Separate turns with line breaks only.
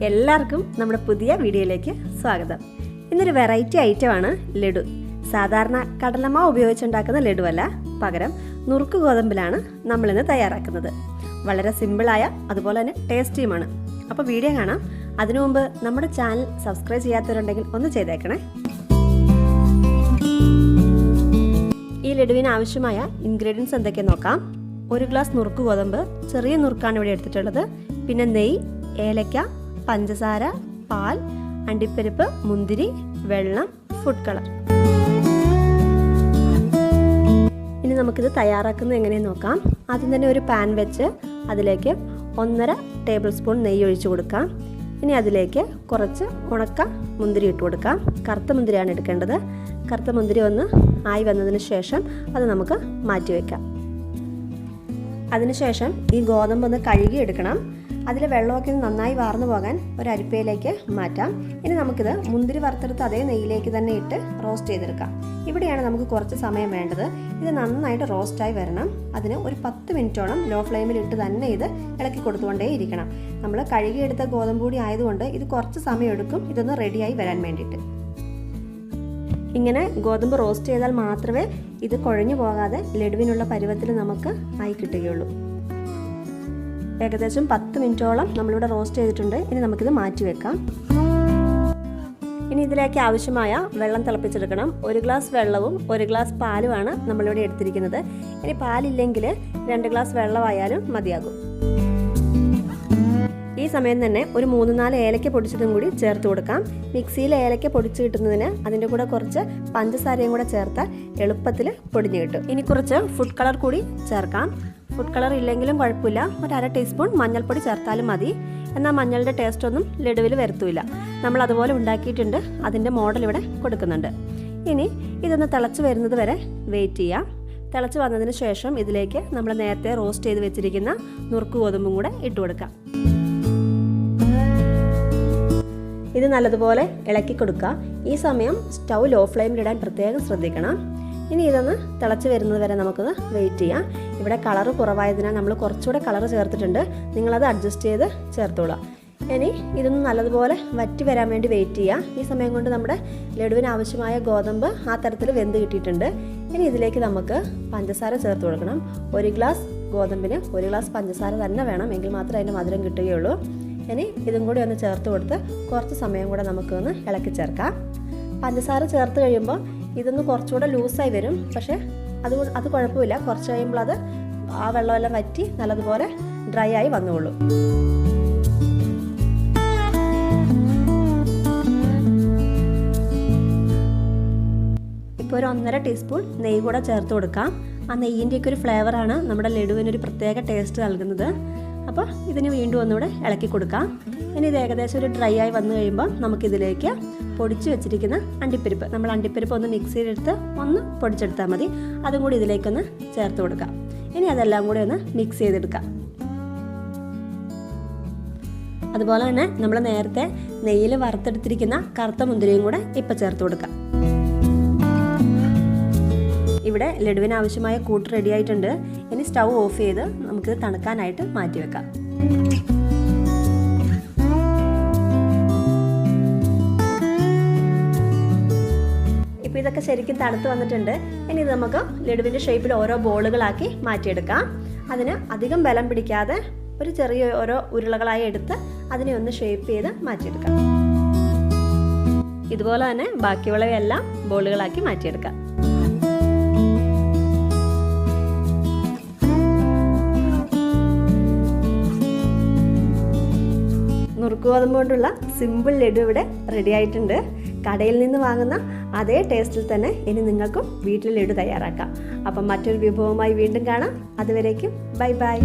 എല്ലാവർക്കും നമ്മുടെ പുതിയ വീഡിയോയിലേക്ക് സ്വാഗതം. ഇന്നൊരു വെറൈറ്റി ഐറ്റമാണ് ലഡു. സാധാരണ കടലമാവ് ഉപയോഗിച്ചുണ്ടാക്കുന്ന ലഡുവല്ല, പകരം നുറുക്ക് ഗോതമ്പിലാണ് നമ്മളിന്ന് തയ്യാറാക്കുന്നത്. വളരെ സിമ്പിളായ അതുപോലെ തന്നെ ടേസ്റ്റിയുമാണ്. അപ്പോൾ വീഡിയോ കാണാം. അതിനു മുമ്പ് നമ്മുടെ ചാനൽ സബ്സ്ക്രൈബ് ചെയ്യാത്തവരുണ്ടെങ്കിൽ ഒന്ന് ചെയ്തേക്കണേ. ഈ ലഡുവിന് ആവശ്യമായ ഇൻഗ്രീഡിയൻസ് എന്തൊക്കെയെന്ന് നോക്കാം. 1 ഗ്ലാസ് നുറുക്ക് ഗോതമ്പ്, ചെറിയ നുറുക്കാണ് ഇവിടെ എടുത്തിട്ടുള്ളത്. പിന്നെ നെയ്യ്, ഏലക്ക, പഞ്ചസാര, പാൽ, അണ്ടിപ്പരിപ്പ്, മുന്തിരി, വെള്ളം, ഫുഡ് കളർ. ഇനി നമുക്കിത് തയ്യാറാക്കുന്നത് എങ്ങനെയെന്ന് നോക്കാം. ആദ്യം തന്നെ ഒരു പാൻ വെച്ച് അതിലേക്ക് 1.5 ടേബിൾ സ്പൂൺ നെയ്യ് ഒഴിച്ചു കൊടുക്കാം. ഇനി അതിലേക്ക് കുറച്ച് ഉണക്ക മുന്തിരി ഇട്ട് കൊടുക്കാം. കറുത്ത മുന്തിരിയാണ് എടുക്കേണ്ടത്. കറുത്ത മുന്തിരി ഒന്ന് ആയി വന്നതിന് ശേഷം അത് നമുക്ക് മാറ്റി വയ്ക്കാം. അതിനുശേഷം ഈ ഗോതമ്പ് ഒന്ന് കഴുകി എടുക്കണം. അതിൽ വെള്ളമൊക്കെ നന്നായി വാർന്നു പോകാൻ ഒരു അരിപ്പയിലേക്ക് മാറ്റാം. ഇനി നമുക്കിത് മുന്തിരി വറുത്തെടുത്ത് അതേ നെയ്യിലേക്ക് തന്നെ ഇട്ട് റോസ്റ്റ് ചെയ്തെടുക്കാം. ഇവിടെയാണ് നമുക്ക് കുറച്ച് സമയം വേണ്ടത്. ഇത് നന്നായിട്ട് റോസ്റ്റായി വരണം. അതിന് ഒരു 10 മിനിറ്റോളം ലോ ഫ്ലെയിമിൽ ഇട്ട് തന്നെ ഇത് ഇളക്കി കൊടുത്തുകൊണ്ടേ ഇരിക്കണം. നമ്മൾ കഴുകിയെടുത്ത ഗോതമ്പ് പൊടി ആയതുകൊണ്ട് ഇത് കുറച്ച് സമയം എടുക്കും ഇതൊന്ന് റെഡിയായി വരാൻ വേണ്ടിയിട്ട്. ഇങ്ങനെ ഗോതമ്പ് റോസ്റ്റ് ചെയ്താൽ മാത്രമേ ഇത് കുഴഞ്ഞു പോകാതെ ലഡുവിനുള്ള പരുവത്തിൽ നമുക്ക് ആയി കിട്ടുകയുള്ളൂ. ഏകദേശം 10 മിനിറ്റോളം നമ്മളിവിടെ റോസ്റ്റ് ചെയ്തിട്ടുണ്ട്. ഇനി നമുക്കിത് മാറ്റി വെക്കാം. ഇനി ഇതിലേക്ക് ആവശ്യമായ വെള്ളം തിളപ്പിച്ചെടുക്കണം. 1 ഗ്ലാസ് വെള്ളവും 1 ഗ്ലാസ് പാലുമാണ് നമ്മളിവിടെ എടുത്തിരിക്കുന്നത്. ഇനി പാലില്ലെങ്കിൽ 2 ഗ്ലാസ് വെള്ളമായാലും മതിയാകും. ഈ സമയം തന്നെ ഒരു 3-4 ഏലക്ക പൊടിച്ചതും കൂടി ചേർത്ത് കൊടുക്കാം. മിക്സിയിൽ ഏലക്ക പൊടിച്ച് കിട്ടുന്നതിന് അതിൻ്റെ കൂടെ കുറച്ച് പഞ്ചസാരയും കൂടെ ചേർത്താൽ എളുപ്പത്തിൽ പൊടിഞ്ഞു കിട്ടും. ഇനി കുറച്ച് ഫുഡ് കളർ കൂടി ചേർക്കാം. ഫുഡ് കളർ ഇല്ലെങ്കിലും കുഴപ്പമില്ല. ഒരു 1/2 ടീസ്പൂൺ മഞ്ഞൾപ്പൊടി ചേർത്താലും മതി. എന്നാൽ മഞ്ഞളുടെ ടേസ്റ്റൊന്നും ലഡുവിൽ വരുത്തില്ല. നമ്മൾ അതുപോലെ ഉണ്ടാക്കിയിട്ടുണ്ട്. അതിൻ്റെ മോഡൽ ഇവിടെ കൊടുക്കുന്നുണ്ട്. ഇനി ഇതൊന്ന് തിളച്ച് വരുന്നത് വരെ വെയിറ്റ് ചെയ്യാം. തിളച്ച് വന്നതിന് ശേഷം ഇതിലേക്ക് നമ്മൾ നേരത്തെ റോസ്റ്റ് ചെയ്ത് വെച്ചിരിക്കുന്ന നുറുക്ക് ഗോതമ്പും കൂടെ ഇട്ട് കൊടുക്കാം. ഇത് നല്ലതുപോലെ ഇളക്കി കൊടുക്കുക. ഈ സമയം സ്റ്റൗ ലോ ഫ്ലെയിമിലിടാൻ പ്രത്യേകം ശ്രദ്ധിക്കണം. ഇനി ഇതൊന്ന് തിളച്ച് വരുന്നത് വരെ നമുക്കൊന്ന് വെയിറ്റ് ചെയ്യാം. ഇവിടെ കളറ് കുറവായതിനാൽ നമ്മൾ കുറച്ചുകൂടെ കളറ് ചേർത്തിട്ടുണ്ട്. നിങ്ങളത് അഡ്ജസ്റ്റ് ചെയ്ത് ചേർത്തോളാം. ഇനി ഇതൊന്ന് നല്ലതുപോലെ വറ്റി വരാൻ വേണ്ടി വെയിറ്റ് ചെയ്യാം. ഈ സമയം കൊണ്ട് നമ്മുടെ ലഡുവിന് ആവശ്യമായ ഗോതമ്പ് ആ തരത്തിൽ വെന്ത് കിട്ടിയിട്ടുണ്ട്. ഇനി ഇതിലേക്ക് നമുക്ക് പഞ്ചസാര ചേർത്ത് കൊടുക്കണം. 1 ഗ്ലാസ് ഗോതമ്പിന് 1 ഗ്ലാസ് പഞ്ചസാര തന്നെ വേണം. എങ്കിൽ മാത്രമേ അതിൻ്റെ മധുരം കിട്ടുകയുള്ളൂ. ഇനി ഇതും കൂടി ഒന്ന് ചേർത്ത് കൊടുത്ത് കുറച്ച് സമയം കൂടെ നമുക്കൊന്ന് ഇളക്കി ചേർക്കാം. പഞ്ചസാര ചേർത്ത് കഴിയുമ്പോൾ ഇതൊന്ന് കുറച്ചുകൂടെ ലൂസായി വരും. പക്ഷേ അത് കുഴപ്പമില്ല. കുറച്ച് കഴിയുമ്പോൾ അത് ആ വെള്ളമെല്ലാം വറ്റി നല്ലതുപോലെ ഡ്രൈ ആയി വന്നോളൂ. ഇപ്പോൾ ഒരു 1.5 ടീസ്പൂൺ നെയ്യ് കൂടെ ചേർത്ത് കൊടുക്കാം. ആ നെയ്യിൻ്റെയൊക്കെ ഒരു ഫ്ലേവറാണ് നമ്മുടെ ലഡുവിനൊരു പ്രത്യേക ടേസ്റ്റ് നൽകുന്നത്. അപ്പോൾ ഇതിന് വീണ്ടും ഒന്നുകൂടെ ഇളക്കി കൊടുക്കാം. ഇനി ഇത് ഏകദേശം ഒരു ഡ്രൈ ആയി വന്നു കഴിയുമ്പോൾ നമുക്കിതിലേക്ക് പൊടിച്ച് വെച്ചിരിക്കുന്ന അണ്ടിപ്പരിപ്പ്, നമ്മൾ അണ്ടിപ്പരിപ്പ് ഒന്ന് മിക്സിയിലെടുത്ത് ഒന്ന് പൊടിച്ചെടുത്താൽ മതി. അതും കൂടി ഇതിലേക്കൊന്ന് ചേർത്ത് കൊടുക്കാം. ഇനി അതെല്ലാം കൂടി ഒന്ന് മിക്സ് ചെയ്തെടുക്കാം. അതുപോലെ തന്നെ നമ്മൾ നേരത്തെ നെയ്യിൽ വറുത്തെടുത്തിരിക്കുന്ന കറുത്ത മുന്തിരിയും കൂടെ ഇപ്പം ചേർത്ത് കൊടുക്കാം. ഇവിടെ ലഡുവിന് ആവശ്യമായ കൂട്ട് റെഡി ആയിട്ടുണ്ട്. ഇനി സ്റ്റൗ ഓഫ് ചെയ്ത് നമുക്ക് തണുക്കാനായിട്ട് മാറ്റി വെക്കാം. ഇപ്പോൾ ഇതൊക്കെ ശരിക്കും തണുത്ത് വന്നിട്ടുണ്ട്. ഇനി ഇത് നമുക്ക് ലഡുവിൻ്റെ ഷേപ്പിൽ ഓരോ ബോളുകളാക്കി മാറ്റിയെടുക്കാം. അതിന് അധികം ബലം പിടിക്കാതെ ഒരു ചെറിയ ഓരോ ഉരുളകളായി എടുത്ത് അതിനെ ഒന്ന് ഷേപ്പ് ചെയ്ത് മാറ്റിയെടുക്കാം. ഇതുപോലെ തന്നെ ബാക്കിയുള്ളവയെല്ലാം ബോളുകളാക്കി മാറ്റിയെടുക്കാം. നുറുക്ക് ഗോതമ്പ് കൊണ്ടുള്ള സിമ്പിൾ ലഡു ഇവിടെ റെഡി ആയിട്ടുണ്ട്. കടയിൽ നിന്ന് വാങ്ങുന്ന അതേ ടേസ്റ്റിൽ തന്നെ ഇനി നിങ്ങൾക്കും വീട്ടിൽ ലഡു തയ്യാറാക്കാം. അപ്പം മറ്റൊരു വിഭവമായി വീണ്ടും കാണാം. അതുവരേക്കും ബൈ ബൈ.